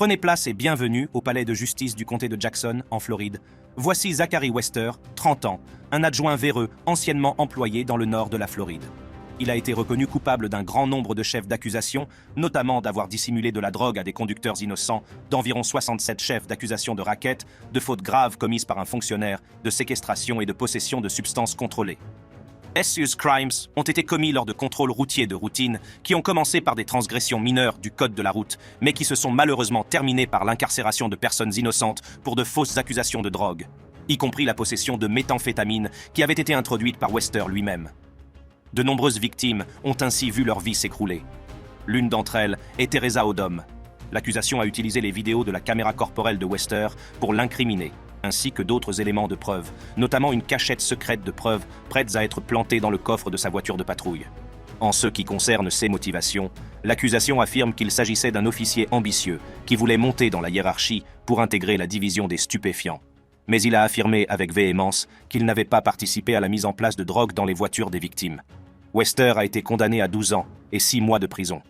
Prenez place et bienvenue au palais de justice du comté de Jackson, en Floride. Voici Zachary Wester, 30 ans, un adjoint véreux anciennement employé dans le nord de la Floride. Il a été reconnu coupable d'un grand nombre de chefs d'accusation, notamment d'avoir dissimulé de la drogue à des conducteurs innocents, d'environ 67 chefs d'accusation de racket, de fautes graves commises par un fonctionnaire, de séquestration et de possession de substances contrôlées. Serious crimes ont été commis lors de contrôles routiers de routine qui ont commencé par des transgressions mineures du code de la route, mais qui se sont malheureusement terminés par l'incarcération de personnes innocentes pour de fausses accusations de drogue, y compris la possession de méthamphétamine qui avait été introduite par Wester lui-même. De nombreuses victimes ont ainsi vu leur vie s'écrouler. L'une d'entre elles est Teresa Odom. L'accusation a utilisé les vidéos de la caméra corporelle de Wester pour l'incriminer, ainsi que d'autres éléments de preuve, notamment une cachette secrète de preuves prêtes à être plantée dans le coffre de sa voiture de patrouille. En ce qui concerne ses motivations, l'accusation affirme qu'il s'agissait d'un officier ambitieux qui voulait monter dans la hiérarchie pour intégrer la division des stupéfiants. Mais il a affirmé avec véhémence qu'il n'avait pas participé à la mise en place de drogue dans les voitures des victimes. Wester a été condamné à 12 ans et 6 mois de prison.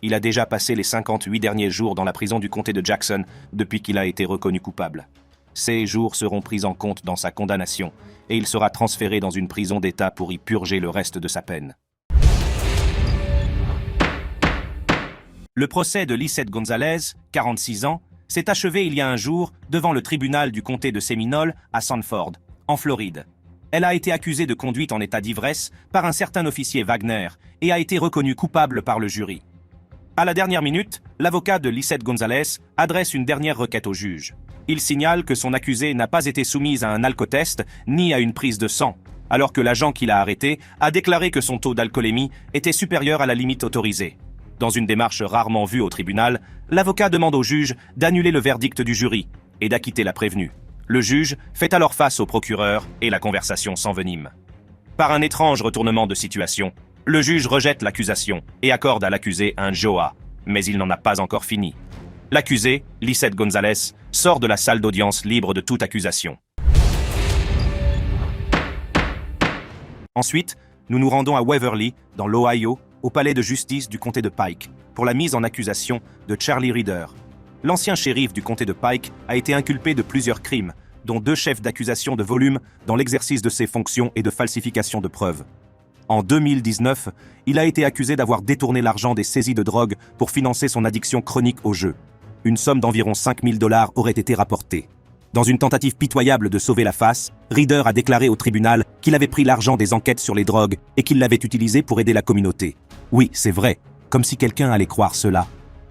Il a déjà passé les 58 derniers jours dans la prison du comté de Jackson depuis qu'il a été reconnu coupable. Ces jours seront pris en compte dans sa condamnation et il sera transféré dans une prison d'État pour y purger le reste de sa peine. Le procès de Lizeth Gonzalez, 46 ans, s'est achevé il y a un jour devant le tribunal du comté de Seminole à Sanford, en Floride. Elle a été accusée de conduite en état d'ivresse par un certain officier Wagner et a été reconnue coupable par le jury. À la dernière minute, l'avocat de Lizeth Gonzalez adresse une dernière requête au juge. Il signale que son accusée n'a pas été soumise à un alcotest ni à une prise de sang, alors que l'agent qui l'a arrêté a déclaré que son taux d'alcoolémie était supérieur à la limite autorisée. Dans une démarche rarement vue au tribunal, l'avocat demande au juge d'annuler le verdict du jury et d'acquitter la prévenue. Le juge fait alors face au procureur et la conversation s'envenime. Par un étrange retournement de situation, le juge rejette l'accusation et accorde à l'accusé un JOA, mais il n'en a pas encore fini. L'accusé, Lizeth Gonzalez, sort de la salle d'audience libre de toute accusation. Ensuite, nous nous rendons à Waverly, dans l'Ohio, au palais de justice du comté de Pike, pour la mise en accusation de Charlie Reeder. L'ancien shérif du comté de Pike a été inculpé de plusieurs crimes, dont 2 chefs d'accusation de volume dans l'exercice de ses fonctions et de falsification de preuves. En 2019, il a été accusé d'avoir détourné l'argent des saisies de drogue pour financer son addiction chronique au jeu. Une somme d'environ 5 000 $ aurait été rapportée. Dans une tentative pitoyable de sauver la face, Reeder a déclaré au tribunal qu'il avait pris l'argent des enquêtes sur les drogues et qu'il l'avait utilisé pour aider la communauté. Oui, c'est vrai, comme si quelqu'un allait croire cela.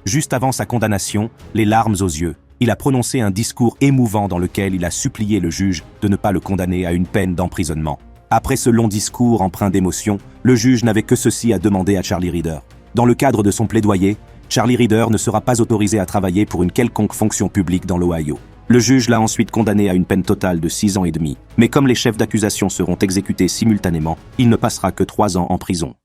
Juste avant sa condamnation, les larmes aux yeux, il a prononcé un discours émouvant dans lequel il a supplié le juge de ne pas le condamner à une peine d'emprisonnement. Après ce long discours empreint d'émotion, le juge n'avait que ceci à demander à Charlie Reeder. Dans le cadre de son plaidoyer, Charlie Reeder ne sera pas autorisé à travailler pour une quelconque fonction publique dans l'Ohio. Le juge l'a ensuite condamné à une peine totale de 6 ans et demi, mais comme les chefs d'accusation seront exécutés simultanément, il ne passera que 3 ans en prison.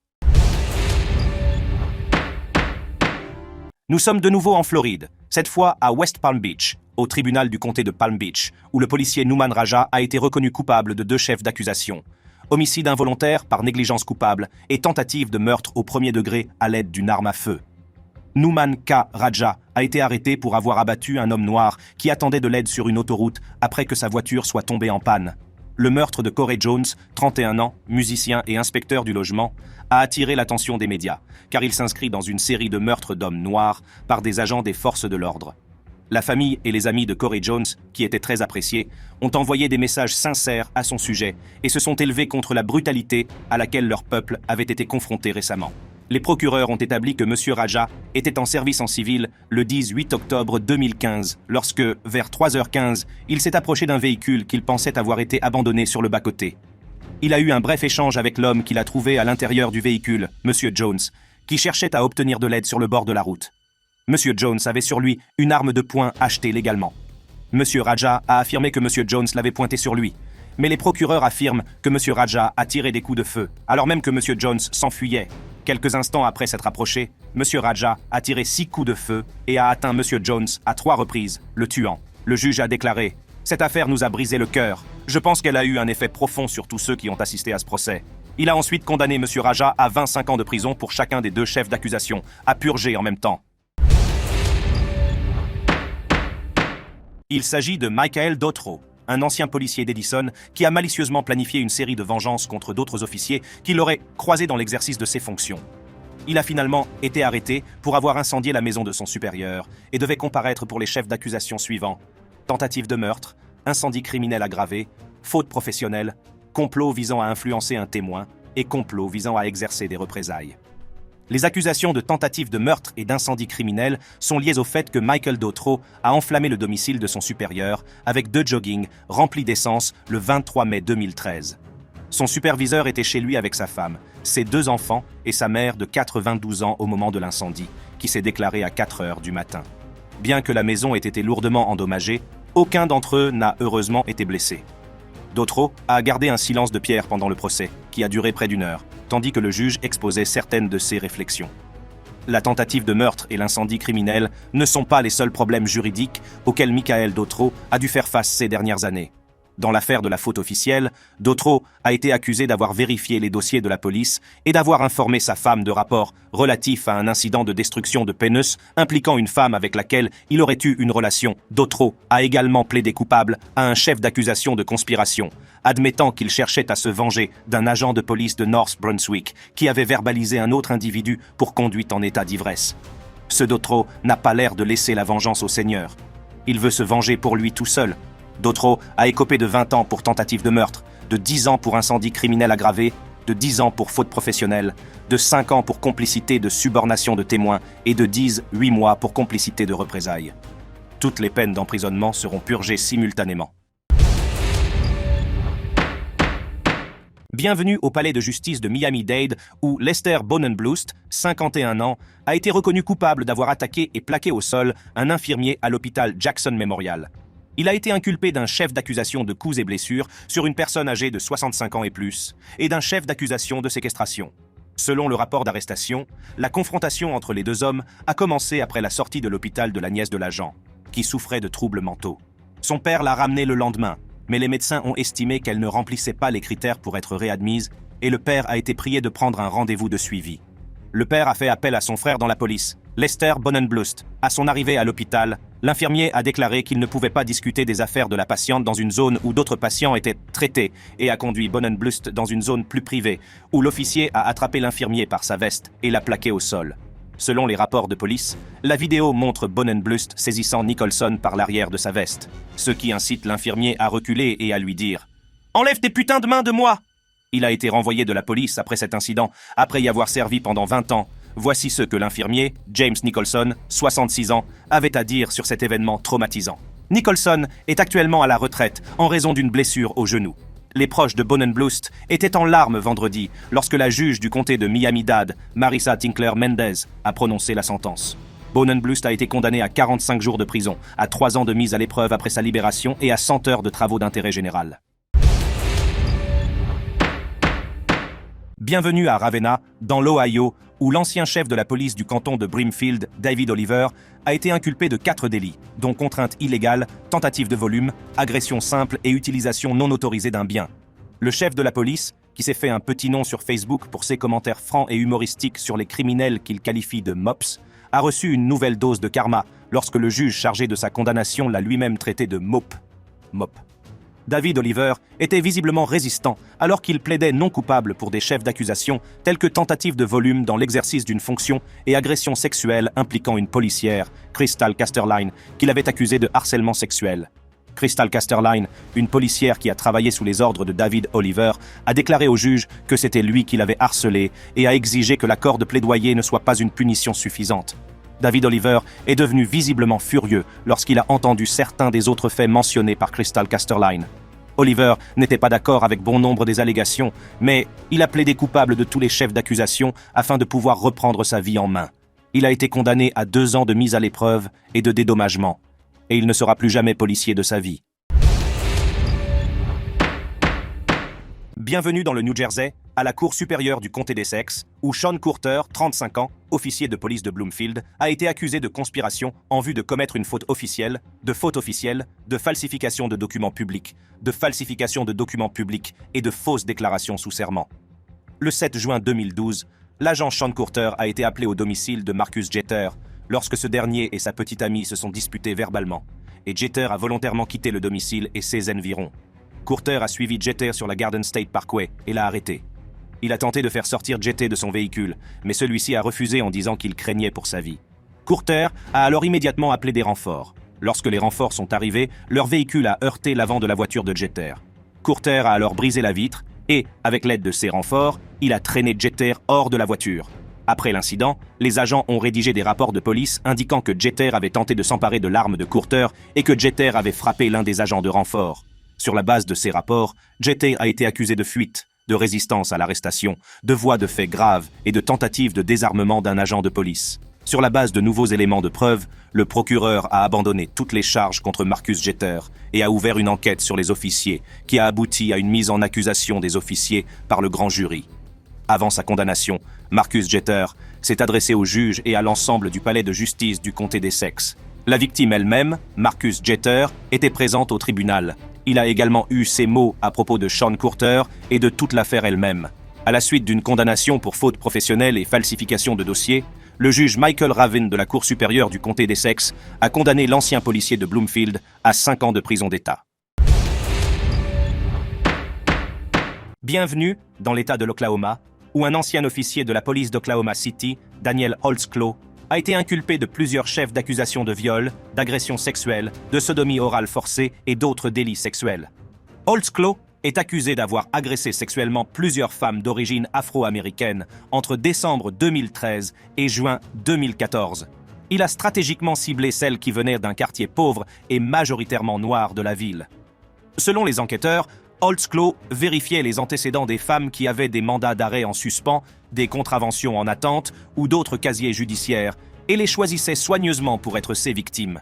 Nous sommes de nouveau en Floride, cette fois à West Palm Beach, au tribunal du comté de Palm Beach, où le policier Nouman Raja a été reconnu coupable de 2 chefs d'accusation. Homicide involontaire par négligence coupable et tentative de meurtre au premier degré à l'aide d'une arme à feu. Nouman K. Raja a été arrêté pour avoir abattu un homme noir qui attendait de l'aide sur une autoroute après que sa voiture soit tombée en panne. Le meurtre de Corey Jones, 31 ans, musicien et inspecteur du logement, a attiré l'attention des médias, car il s'inscrit dans une série de meurtres d'hommes noirs par des agents des forces de l'ordre. La famille et les amis de Corey Jones, qui étaient très appréciés, ont envoyé des messages sincères à son sujet et se sont élevés contre la brutalité à laquelle leur peuple avait été confronté récemment. Les procureurs ont établi que M. Raja était en service en civil le 18 octobre 2015, lorsque, vers 3h15, il s'est approché d'un véhicule qu'il pensait avoir été abandonné sur le bas-côté. Il a eu un bref échange avec l'homme qu'il a trouvé à l'intérieur du véhicule, M. Jones, qui cherchait à obtenir de l'aide sur le bord de la route. M. Jones avait sur lui une arme de poing achetée légalement. M. Raja a affirmé que M. Jones l'avait pointée sur lui, mais les procureurs affirment que M. Raja a tiré des coups de feu, alors même que M. Jones s'enfuyait. Quelques instants après s'être approché, M. Raja a tiré 6 coups de feu et a atteint M. Jones à 3 reprises, le tuant. Le juge a déclaré « Cette affaire nous a brisé le cœur. Je pense qu'elle a eu un effet profond sur tous ceux qui ont assisté à ce procès. » Il a ensuite condamné M. Raja à 25 ans de prison pour chacun des 2 chefs d'accusation, à purger en même temps. Il s'agit de Michael Dautro, un ancien policier d'Edison qui a malicieusement planifié une série de vengeances contre d'autres officiers qui l'auraient croisé dans l'exercice de ses fonctions. Il a finalement été arrêté pour avoir incendié la maison de son supérieur et devait comparaître pour les chefs d'accusation suivants: tentative de meurtre, incendie criminel aggravé, faute professionnelle, complot visant à influencer un témoin et complot visant à exercer des représailles. Les accusations de tentative de meurtre et d'incendie criminel sont liées au fait que Michael Dautro a enflammé le domicile de son supérieur avec 2 joggings remplis d'essence le 23 mai 2013. Son superviseur était chez lui avec sa femme, ses 2 enfants et sa mère de 92 ans au moment de l'incendie, qui s'est déclaré à 4 heures du matin. Bien que la maison ait été lourdement endommagée, aucun d'entre eux n'a heureusement été blessé. Dautro a gardé un silence de pierre pendant le procès, qui a duré près d'1 heure, tandis que le juge exposait certaines de ses réflexions. La tentative de meurtre et l'incendie criminel ne sont pas les seuls problèmes juridiques auxquels Michael Dautro a dû faire face ces dernières années. Dans l'affaire de la faute officielle, Dautro a été accusé d'avoir vérifié les dossiers de la police et d'avoir informé sa femme de rapports relatifs à un incident de destruction de pénis impliquant une femme avec laquelle il aurait eu une relation. Dautro a également plaidé coupable à un chef d'accusation de conspiration, admettant qu'il cherchait à se venger d'un agent de police de North Brunswick qui avait verbalisé un autre individu pour conduite en état d'ivresse. Ce Dautro n'a pas l'air de laisser la vengeance au Seigneur. Il veut se venger pour lui tout seul. Dautro a écopé de 20 ans pour tentative de meurtre, de 10 ans pour incendie criminel aggravé, de 10 ans pour faute professionnelle, de 5 ans pour complicité de subornation de témoins et de 8 mois pour complicité de représailles. Toutes les peines d'emprisonnement seront purgées simultanément. Bienvenue au palais de justice de Miami-Dade où Lester Bonen-Blust, 51 ans, a été reconnu coupable d'avoir attaqué et plaqué au sol un infirmier à l'hôpital Jackson Memorial. Il a été inculpé d'un chef d'accusation de coups et blessures sur une personne âgée de 65 ans et plus, et d'un chef d'accusation de séquestration. Selon le rapport d'arrestation, la confrontation entre les 2 hommes a commencé après la sortie de l'hôpital de la nièce de l'agent, qui souffrait de troubles mentaux. Son père l'a ramenée le lendemain, mais les médecins ont estimé qu'elle ne remplissait pas les critères pour être réadmise, et le père a été prié de prendre un rendez-vous de suivi. Le père a fait appel à son frère dans la police, Lester Bonen-Blust. À son arrivée à l'hôpital, l'infirmier a déclaré qu'il ne pouvait pas discuter des affaires de la patiente dans une zone où d'autres patients étaient traités et a conduit Bonen-Blust dans une zone plus privée, où l'officier a attrapé l'infirmier par sa veste et l'a plaqué au sol. Selon les rapports de police, la vidéo montre Bonen-Blust saisissant Nicholson par l'arrière de sa veste, ce qui incite l'infirmier à reculer et à lui dire « Enlève tes putains de mains de moi !» Il a été renvoyé de la police après cet incident, après y avoir servi pendant 20 ans. Voici ce que l'infirmier, James Nicholson, 66 ans, avait à dire sur cet événement traumatisant. Nicholson est actuellement à la retraite en raison d'une blessure au genou. Les proches de Bonen-Blust étaient en larmes vendredi lorsque la juge du comté de Miami-Dade, Marissa Tinkler Mendez, a prononcé la sentence. Bonen-Blust a été condamné à 45 jours de prison, à 3 ans de mise à l'épreuve après sa libération et à 100 heures de travaux d'intérêt général. Bienvenue à Ravenna, dans l'Ohio, où l'ancien chef de la police du canton de Brimfield, David Oliver, a été inculpé de 4 délits, dont contrainte illégale, tentative de volume, agression simple et utilisation non autorisée d'un bien. Le chef de la police, qui s'est fait un petit nom sur Facebook pour ses commentaires francs et humoristiques sur les criminels qu'il qualifie de mops, a reçu une nouvelle dose de karma lorsque le juge chargé de sa condamnation l'a lui-même traité de mop. David Oliver était visiblement résistant alors qu'il plaidait non coupable pour des chefs d'accusation tels que tentative de volume dans l'exercice d'une fonction et agression sexuelle impliquant une policière, Crystal Casterline, qu'il avait accusée de harcèlement sexuel. Crystal Casterline, une policière qui a travaillé sous les ordres de David Oliver, a déclaré au juge que c'était lui qui l'avait harcelée et a exigé que l'accord de plaidoyer ne soit pas une punition suffisante. David Oliver est devenu visiblement furieux lorsqu'il a entendu certains des autres faits mentionnés par Crystal Casterline. Oliver n'était pas d'accord avec bon nombre des allégations, mais il a plaidé coupable de tous les chefs d'accusation afin de pouvoir reprendre sa vie en main. Il a été condamné à 2 ans de mise à l'épreuve et de dédommagement, et il ne sera plus jamais policier de sa vie. Bienvenue dans le New Jersey, à la Cour supérieure du comté d'Essex, où Sean Courter, 35 ans, officier de police de Bloomfield, a été accusé de conspiration en vue de commettre une faute officielle, de falsification de documents publics, et de fausses déclarations sous serment. Le 7 juin 2012, l'agent Sean Courter a été appelé au domicile de Marcus Jeter lorsque ce dernier et sa petite amie se sont disputés verbalement, et Jeter a volontairement quitté le domicile et ses environs. Courter a suivi Jeter sur la Garden State Parkway et l'a arrêté. Il a tenté de faire sortir Jeter de son véhicule, mais celui-ci a refusé en disant qu'il craignait pour sa vie. Courter a alors immédiatement appelé des renforts. Lorsque les renforts sont arrivés, leur véhicule a heurté l'avant de la voiture de Jeter. Courter a alors brisé la vitre et, avec l'aide de ces renforts, il a traîné Jeter hors de la voiture. Après l'incident, les agents ont rédigé des rapports de police indiquant que Jeter avait tenté de s'emparer de l'arme de Courter et que Jeter avait frappé l'un des agents de renfort. Sur la base de ces rapports, Jeter a été accusé de fuite, de résistance à l'arrestation, de voies de faits graves et de tentative de désarmement d'un agent de police. Sur la base de nouveaux éléments de preuve, le procureur a abandonné toutes les charges contre Marcus Jeter et a ouvert une enquête sur les officiers qui a abouti à une mise en accusation des officiers par le grand jury. Avant sa condamnation, Marcus Jeter s'est adressé au juge et à l'ensemble du palais de justice du comté d'Essex. La victime elle-même, Marcus Jeter, était présente au tribunal. Il a également eu ses mots à propos de Sean Courter et de toute l'affaire elle-même. À la suite d'une condamnation pour faute professionnelle et falsification de dossier, le juge Michael Ravin de la Cour supérieure du comté d'Essex a condamné l'ancien policier de Bloomfield à 5 ans de prison d'État. Bienvenue dans l'État de l'Oklahoma, où un ancien officier de la police d'Oklahoma City, Daniel Holtzclaw, a été inculpé de plusieurs chefs d'accusation de viol, d'agression sexuelle, de sodomie orale forcée et d'autres délits sexuels. Holtzclaw est accusé d'avoir agressé sexuellement plusieurs femmes d'origine afro-américaine entre décembre 2013 et juin 2014. Il a stratégiquement ciblé celles qui venaient d'un quartier pauvre et majoritairement noir de la ville. Selon les enquêteurs, Holtzclaw vérifiait les antécédents des femmes qui avaient des mandats d'arrêt en suspens, des contraventions en attente ou d'autres casiers judiciaires et les choisissait soigneusement pour être ses victimes.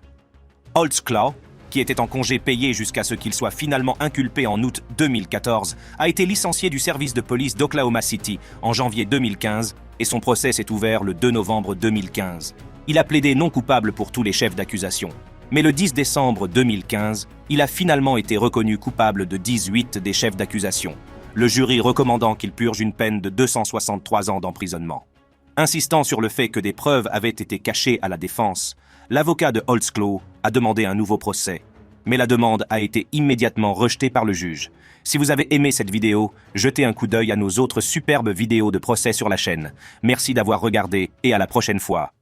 Holtzclaw, qui était en congé payé jusqu'à ce qu'il soit finalement inculpé en août 2014, a été licencié du service de police d'Oklahoma City en janvier 2015 et son procès s'est ouvert le 2 novembre 2015. Il a plaidé non coupable pour tous les chefs d'accusation. Mais le 10 décembre 2015, il a finalement été reconnu coupable de 18 des chefs d'accusation, le jury recommandant qu'il purge une peine de 263 ans d'emprisonnement. Insistant sur le fait que des preuves avaient été cachées à la défense, l'avocat de Holtzclaw a demandé un nouveau procès, mais la demande a été immédiatement rejetée par le juge. Si vous avez aimé cette vidéo, jetez un coup d'œil à nos autres superbes vidéos de procès sur la chaîne. Merci d'avoir regardé et à la prochaine fois.